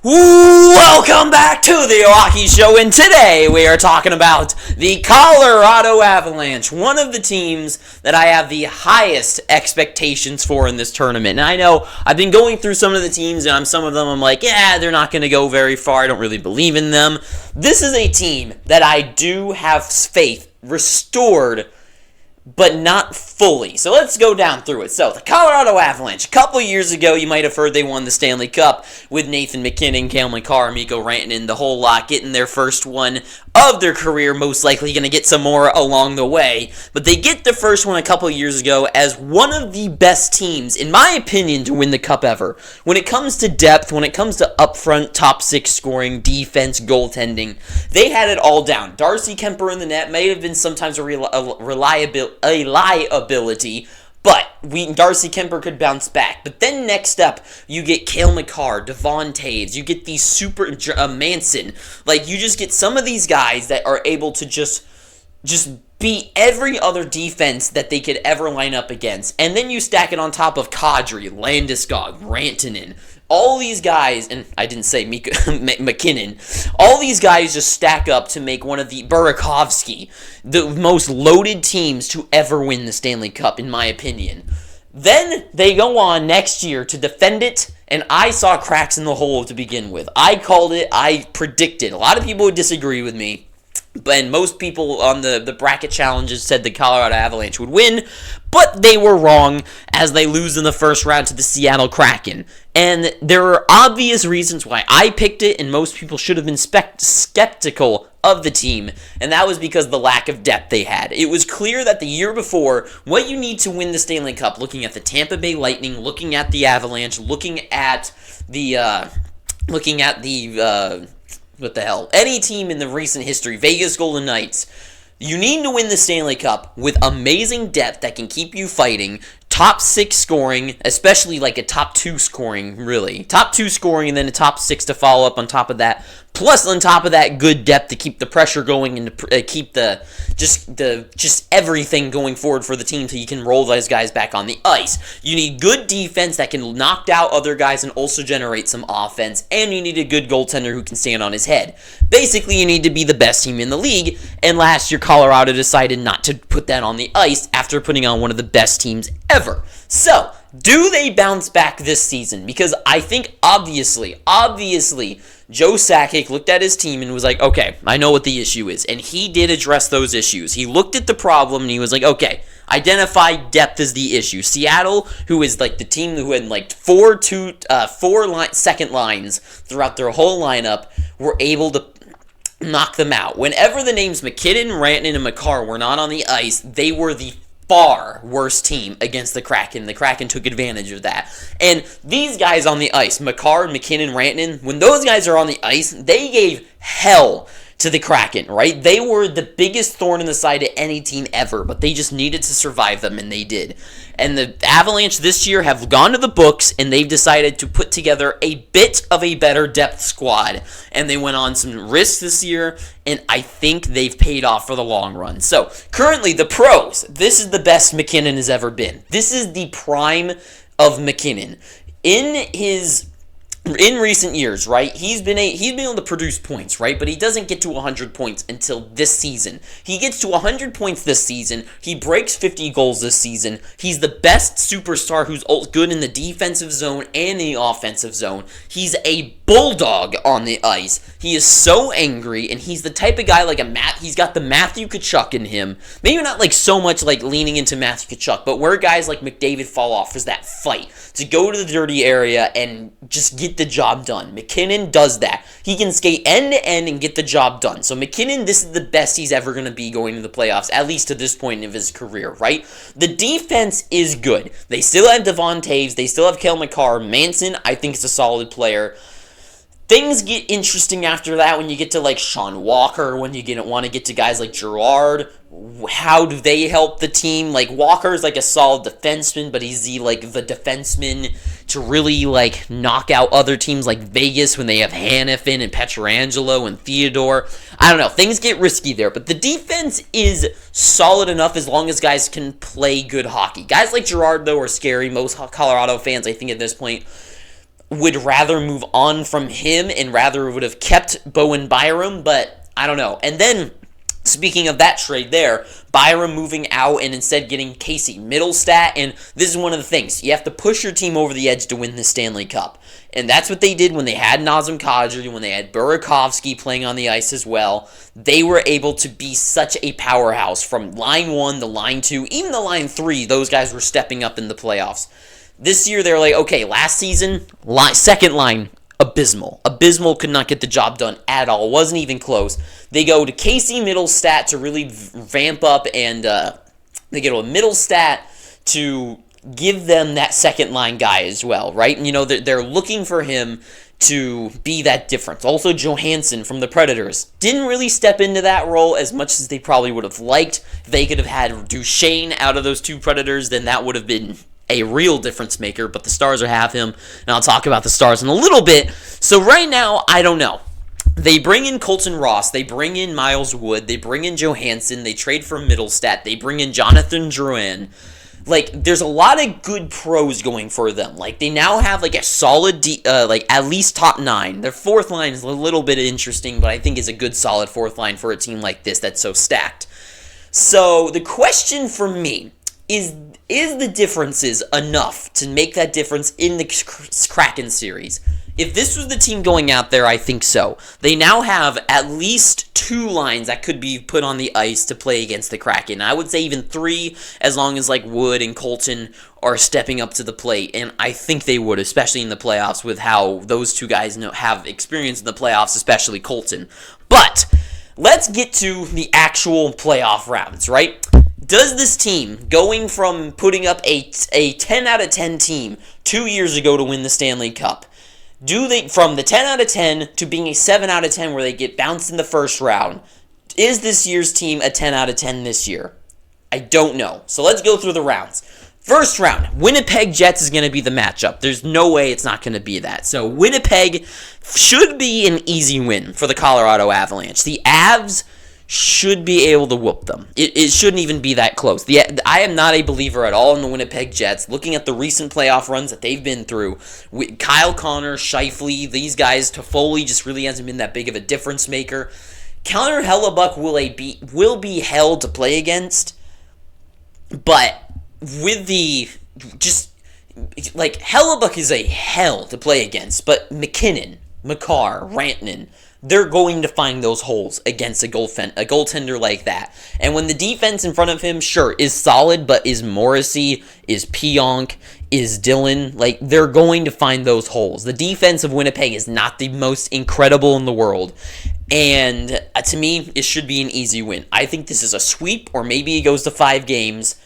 Welcome back to the Hockey Show, and today we are talking about the Colorado Avalanche, one of the teams that I have the highest expectations for in this tournament. And I know I've been going through some of the teams, and some of them I'm like, yeah, they're not going to go very far. I don't really believe in them. This is a team that I do have faith restored, but not fully. So let's go down through it. So the Colorado Avalanche, a couple years ago, you might have heard they won the Stanley Cup with Nathan Mackinnon, Cale Makar, Mikko Rantanen, the whole lot, getting their first one of their career, most likely going to get some more along the way. But they get the first one a couple years ago as one of the best teams, in my opinion, to win the Cup ever. When it comes to depth, when it comes to upfront, top six scoring, defense, goaltending, they had it all down. Darcy Kuemper in the net may have been sometimes a liability, but Darcy Kuemper could bounce back. But then next up, you get Cale Makar, Devon Toews, you get these super Manson. Like, you just get some of these guys that are able to just beat every other defense that they could ever line up against. And then you stack it on top of Kadri, Landeskog, Rantanen. All these guys, and I didn't say Mackinnon, all these guys just stack up to make one of the Burakovsky, the most loaded teams to ever win the Stanley Cup, in my opinion. Then they go on next year to defend it, and I saw cracks in the hole to begin with. I called it, I predicted. A lot of people would disagree with me. And most people on the bracket challenges said the Colorado Avalanche would win, but they were wrong as they lose in the first round to the Seattle Kraken. And there are obvious reasons why I picked it, and most people should have been skeptical of the team, and that was because of the lack of depth they had. It was clear that the year before, what you need to win the Stanley Cup, looking at the Tampa Bay Lightning, looking at the Avalanche, looking at what the hell? Any team in the recent history, Vegas Golden Knights, you need to win the Stanley Cup with amazing depth that can keep you fighting, top six scoring, especially like a top two scoring, really. Top two scoring and then a top six to follow up on top of that. Plus, on top of that, good depth to keep the pressure going and to keep just everything going forward for the team so you can roll those guys back on the ice. You need good defense that can knock out other guys and also generate some offense, and you need a good goaltender who can stand on his head. Basically, you need to be the best team in the league, and last year Colorado decided not to put that on the ice after putting on one of the best teams ever. So, do they bounce back this season? Because I think obviously, Joe Sakic looked at his team and was like, okay, I know what the issue is. And he did address those issues. He looked at the problem and he was like, okay, identify depth as the issue. Seattle, who is like the team who had like four second lines throughout their whole lineup, were able to knock them out. Whenever the names McKinnon, Rantanen, and Makar were not on the ice, they were the far worse team against the Kraken. The Kraken took advantage of that. And these guys on the ice, Makar, McKinnon, Rantanen, when those guys are on the ice, they gave hell to the Kraken, right? They were the biggest thorn in the side of any team ever, but they just needed to survive them, and they did. And the Avalanche this year have gone to the books, and they've decided to put together a bit of a better depth squad. And they went on some risks this year, and I think they've paid off for the long run. So, currently, the pros. This is the best McKinnon has ever been. This is the prime of McKinnon. In recent years, right, he's been able to produce points, right, but he doesn't get to 100 points until this season. He gets to 100 points this season. He breaks 50 goals this season. He's the best superstar who's good in the defensive zone and the offensive zone. He's a bulldog on the ice. He is so angry, and he's the type of guy like he's got the Matthew Tkachuk in him. Maybe not like so much like leaning into Matthew Tkachuk, but where guys like McDavid fall off is that fight to go to the dirty area and just get the job done. McKinnon does that. He can skate end to end and get the job done. So McKinnon, this is the best he's ever going to be going to the playoffs, at least to this point of his career, right? The defense is good. They still have Devon Toews. They still have Cale Makar. Manson, I think, is a solid player. Things get interesting after that when you get to like Sean Walker, when you want to get to guys like Girard. How do they help the team? Like Walker's like a solid defenseman, but is he like the defenseman to really like knock out other teams like Vegas when they have Hannafin and Pietrangelo and Theodore? I don't know. Things get risky there, but the defense is solid enough as long as guys can play good hockey. Guys like Girard, though, are scary. Most Colorado fans, I think, at this point would rather move on from him and rather would have kept Bowen Byram, but I don't know. And then, speaking of that trade there, Byram moving out and instead getting Casey Middlestat, and this is one of the things. You have to push your team over the edge to win the Stanley Cup. And that's what they did when they had Nazem Kadri, when they had Burakovsky playing on the ice as well. They were able to be such a powerhouse from line 1 to line 2, even the line 3, those guys were stepping up in the playoffs. This year, they're like, okay, last season, second line, abysmal. Abysmal could not get the job done at all. Wasn't even close. They go to Casey Middlestat to really vamp up, and they go to a Middlestat to give them that second line guy as well, right? And, they're looking for him to be that difference. Also, Johansson from the Predators didn't really step into that role as much as they probably would have liked. If they could have had Duchesne out of those two Predators, then that would have been a real difference maker, but the Stars have him, and I'll talk about the Stars in a little bit. So right now, I don't know. They bring in Colton Ross, they bring in Miles Wood, they bring in Johansson, they trade for Middlestat, they bring in Jonathan Drouin. There's a lot of good pros going for them. They now have, a solid, at least top 9. Their fourth line is a little bit interesting, but I think is a good, solid fourth line for a team like this that's so stacked. So, the question for me is the differences enough to make that difference in the Kraken series? If this was the team going out there, I think so. They now have at least 2 lines that could be put on the ice to play against the Kraken. I would say even 3, as long as Wood and Colton are stepping up to the plate, and I think they would, especially in the playoffs, with how those 2 guys have experience in the playoffs, especially Colton. But let's get to the actual playoff rounds, right? Does this team, going from putting up a 10 out of 10 team 2 years ago to win the Stanley Cup, from the 10 out of 10 to being a 7 out of 10 where they get bounced in the first round, is this year's team a 10 out of 10 this year? I don't know. So let's go through the rounds. First round, Winnipeg Jets is going to be the matchup. There's no way it's not going to be that. So Winnipeg should be an easy win for the Colorado Avalanche. The Avs should be able to whoop them. It shouldn't even be that close. I am not a believer at all in the Winnipeg Jets. Looking at the recent playoff runs that they've been through, with Kyle Connor, Scheifele, these guys, Toffoli just really hasn't been that big of a difference maker. Connor Hellebuck will be hell to play against, but with Hellebuck is a hell to play against, but McKinnon, Makar, Rantanen, they're going to find those holes against a goaltender like that. And when the defense in front of him, sure, is solid, but is Morrissey, is Pionk, is Dillon, they're going to find those holes. The defense of Winnipeg is not the most incredible in the world. And to me, it should be an easy win. I think this is a sweep, or maybe it goes to 5 games.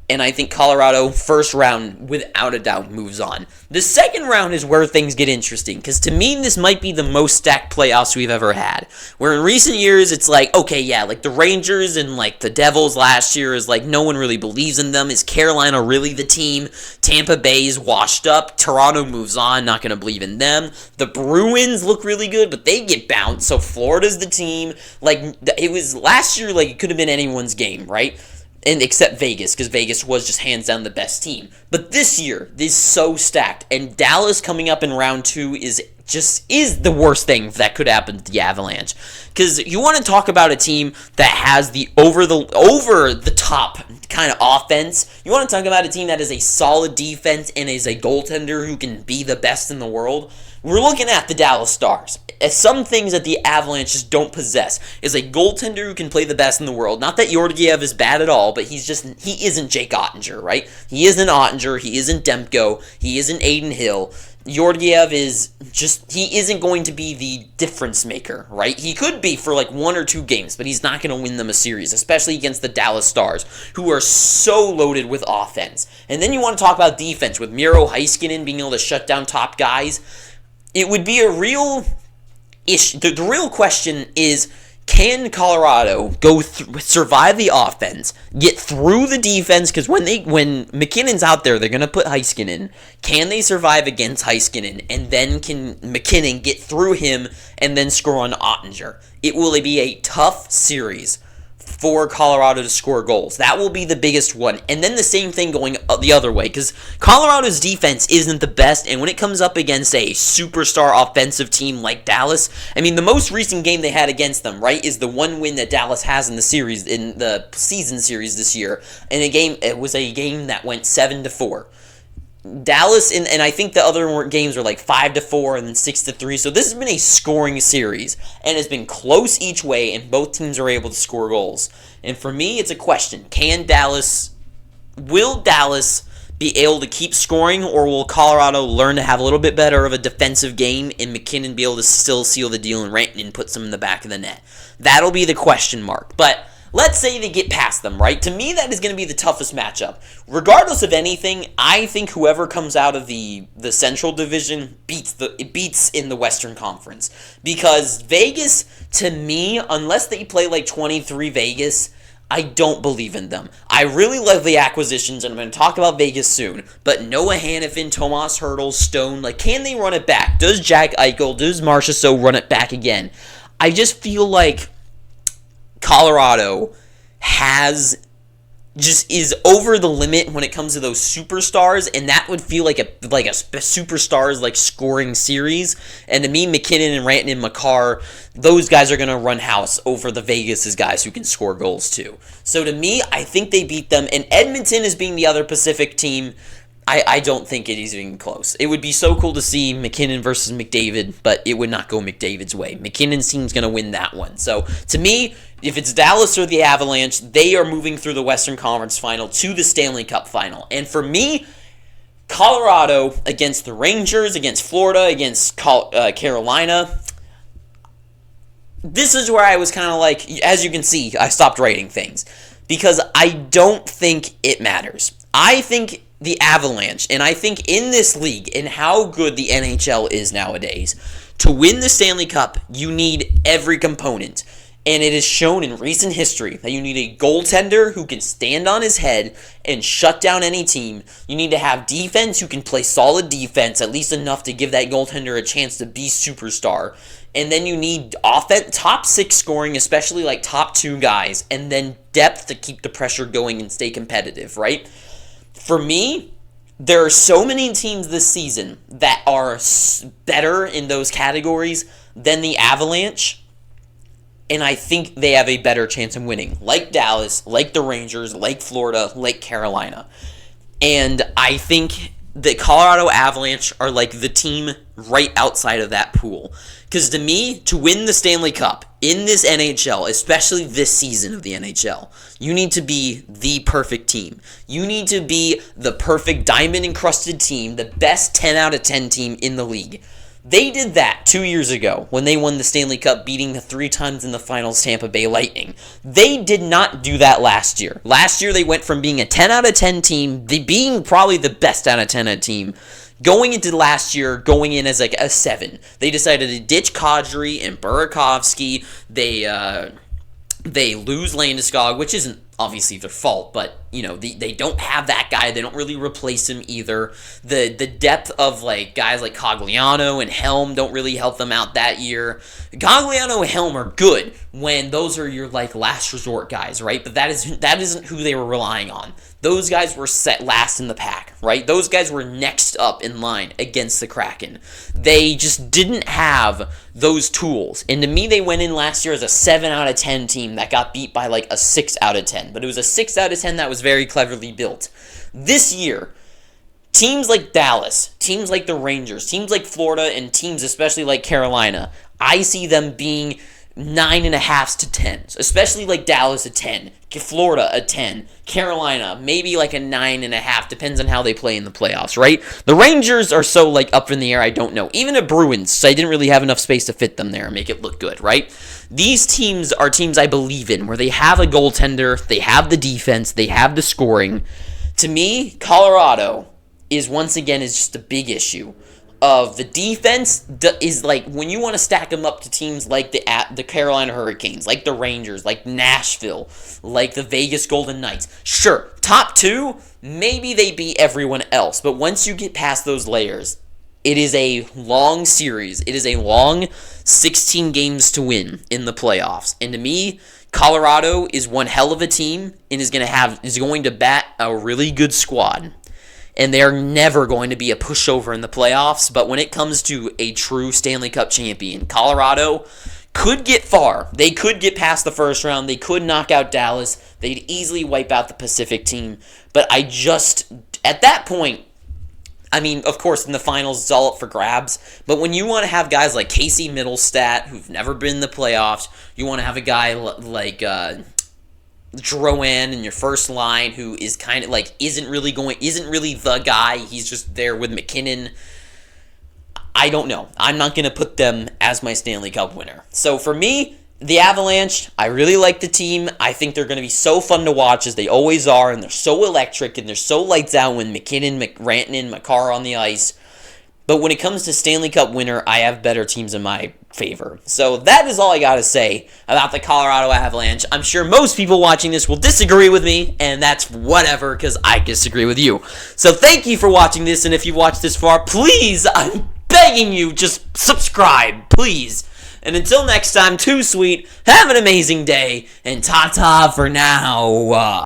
And I think Colorado, first round, without a doubt, moves on. The second round is where things get interesting, because to me, this might be the most stacked playoffs we've ever had. Where in recent years, it's the Rangers and the Devils last year is no one really believes in them. Is Carolina really the team? Tampa Bay is washed up. Toronto moves on, not going to believe in them. The Bruins look really good, but they get bounced, so Florida's the team. It was last year, it could have been anyone's game, right? And except Vegas, because Vegas was just hands down the best team. But this year is so stacked, and Dallas coming up in round 2 is the worst thing that could happen to the Avalanche. Because you want to talk about a team that has the over the top kind of offense. You want to talk about a team that is a solid defense and is a goaltender who can be the best in the world. We're looking at the Dallas Stars. Some things that the Avalanche just don't possess is a goaltender who can play the best in the world. Not that Georgiev is bad at all, but he isn't Jake Ottinger, right? He isn't Ottinger, he isn't Demko, he isn't Aiden Hill. Georgiev he isn't going to be the difference maker, right? He could be for 1 or 2 games, but he's not going to win them a series, especially against the Dallas Stars, who are so loaded with offense. And then you want to talk about defense, with Miro Heiskanen being able to shut down top guys. It would be a real issue. The real question is, can Colorado survive the offense, get through the defense? Because when McKinnon's out there, they're going to put Heiskanen. Can they survive against Heiskanen? And then can McKinnon get through him and then score on Ottinger? It will be a tough series for Colorado to score goals. That will be the biggest one. And then the same thing going the other way, because Colorado's defense isn't the best, and when it comes up against a superstar offensive team like Dallas, I mean, the most recent game they had against them, right, is the one win that Dallas has in the series, in the season series this year. And it was a game that went 7-4. Dallas, and I think the other games were like 5-4 and then 6-3. So this has been a scoring series and has been close each way, and both teams are able to score goals. And for me, it's a question: will Dallas be able to keep scoring, or will Colorado learn to have a little bit better of a defensive game and Mackinnon be able to still seal the deal and Rantanen put some in the back of the net? That'll be the question mark. But let's say they get past them, right? To me, that is going to be the toughest matchup. Regardless of anything, I think whoever comes out of the Central Division beats in the Western Conference. Because Vegas, to me, unless they play like 23 Vegas, I don't believe in them. I really love the acquisitions, and I'm going to talk about Vegas soon. But Noah Hannafin, Tomas Hertl, Stone, can they run it back? Does Jack Eichel, does Marchessault run it back again? I just feel like Colorado is over the limit when it comes to those superstars, and that would feel like a superstars scoring series. And to me, McKinnon and Rantanen and Makar, those guys are gonna run house over the Vegas' guys who can score goals too. So to me, I think they beat them. And Edmonton as being the other Pacific team, I don't think it is even close. It would be so cool to see McKinnon versus McDavid, but it would not go McDavid's way. McKinnon's team's going to win that one. So, to me, if it's Dallas or the Avalanche, they are moving through the Western Conference Final to the Stanley Cup Final. And for me, Colorado against the Rangers, against Florida, against Carolina, this is where I was kind of like, as you can see, I stopped writing things. Because I don't think it matters. I think the Avalanche, and I think in this league, and how good the NHL is nowadays, to win the Stanley Cup, you need every component. And it is shown in recent history that you need a goaltender who can stand on his head and shut down any team. You need to have defense who can play solid defense, at least enough to give that goaltender a chance to be superstar. And then you need offense, top 6 scoring, especially top 2 guys, and then depth to keep the pressure going and stay competitive, right? For me, there are so many teams this season that are better in those categories than the Avalanche, and I think they have a better chance of winning, like Dallas, like the Rangers, like Florida, like Carolina. And I think the Colorado Avalanche are the team right outside of that pool. Because to me, to win the Stanley Cup in this NHL, especially this season of the NHL, you need to be the perfect team. You need to be the perfect diamond-encrusted team, the best 10 out of 10 team in the league. They did that 2 years ago when they won the Stanley Cup, beating the 3 times in the finals Tampa Bay Lightning. They did not do that last year. Last year, they went from being a 10 out of 10 team, being probably the best out of 10 team, going into last year, going in as a 7. They decided to ditch Kadri and Burakovsky. They lose Landeskog, which isn't obviously their fault, but they don't have that guy. They don't really replace him either. The depth of guys like Cogliano and Helm don't really help them out that year. Cogliano and Helm are good when those are your last resort guys, right? But that isn't who they were relying on. Those guys were set last in the pack, right? Those guys were next up in line against the Kraken. They just didn't have those tools. And to me, they went in last year as a 7 out of 10 team that got beat by a 6 out of 10. But it was a 6 out of 10 that was very cleverly built. This year, teams like Dallas, teams like the Rangers, teams like Florida, and teams especially like Carolina, I see them being 9.5s to 10s, especially Dallas a 10, Florida a 10, Carolina maybe a 9.5, depends on how they play in the playoffs, right? The Rangers are so up in the air, I don't know. Even the Bruins, I didn't really have enough space to fit them there and make it look good, right? These teams are teams I believe in, where they have a goaltender, they have the defense, they have the scoring. To me, Colorado is just a big issue. Of the defense is when you want to stack them up to teams like the Carolina Hurricanes, like the Rangers, like Nashville, like the Vegas Golden Knights. Sure, top 2, maybe they beat everyone else, but once you get past those layers, it is a long series. It is a long 16 games to win in the playoffs. And to me, Colorado is one hell of a team and is going to bat a really good squad. And they're never going to be a pushover in the playoffs. But when it comes to a true Stanley Cup champion, Colorado could get far. They could get past the first round. They could knock out Dallas. They'd easily wipe out the Pacific team. But at that point, I mean, of course, in the finals, it's all up for grabs. But when you want to have guys like Casey Middlestat, who've never been in the playoffs, you want to have a guy like Drouin in your first line, who is kind of like isn't really the guy. He's just there with Mackinnon. I don't know. I'm not going to put them as my Stanley Cup winner. So for me, the Avalanche, I really like the team. I think they're going to be so fun to watch, as they always are, and they're so electric, and they're so lights out when Mackinnon, Rantanen, Makar are on the ice. But when it comes to Stanley Cup winner, I have better teams in my favor. So that is all I got to say about the Colorado Avalanche. I'm sure most people watching this will disagree with me, and that's whatever, because I disagree with you. So thank you for watching this, and if you've watched this far, please, I'm begging you, just subscribe, please. And until next time, too sweet, have an amazing day, and ta-ta for now.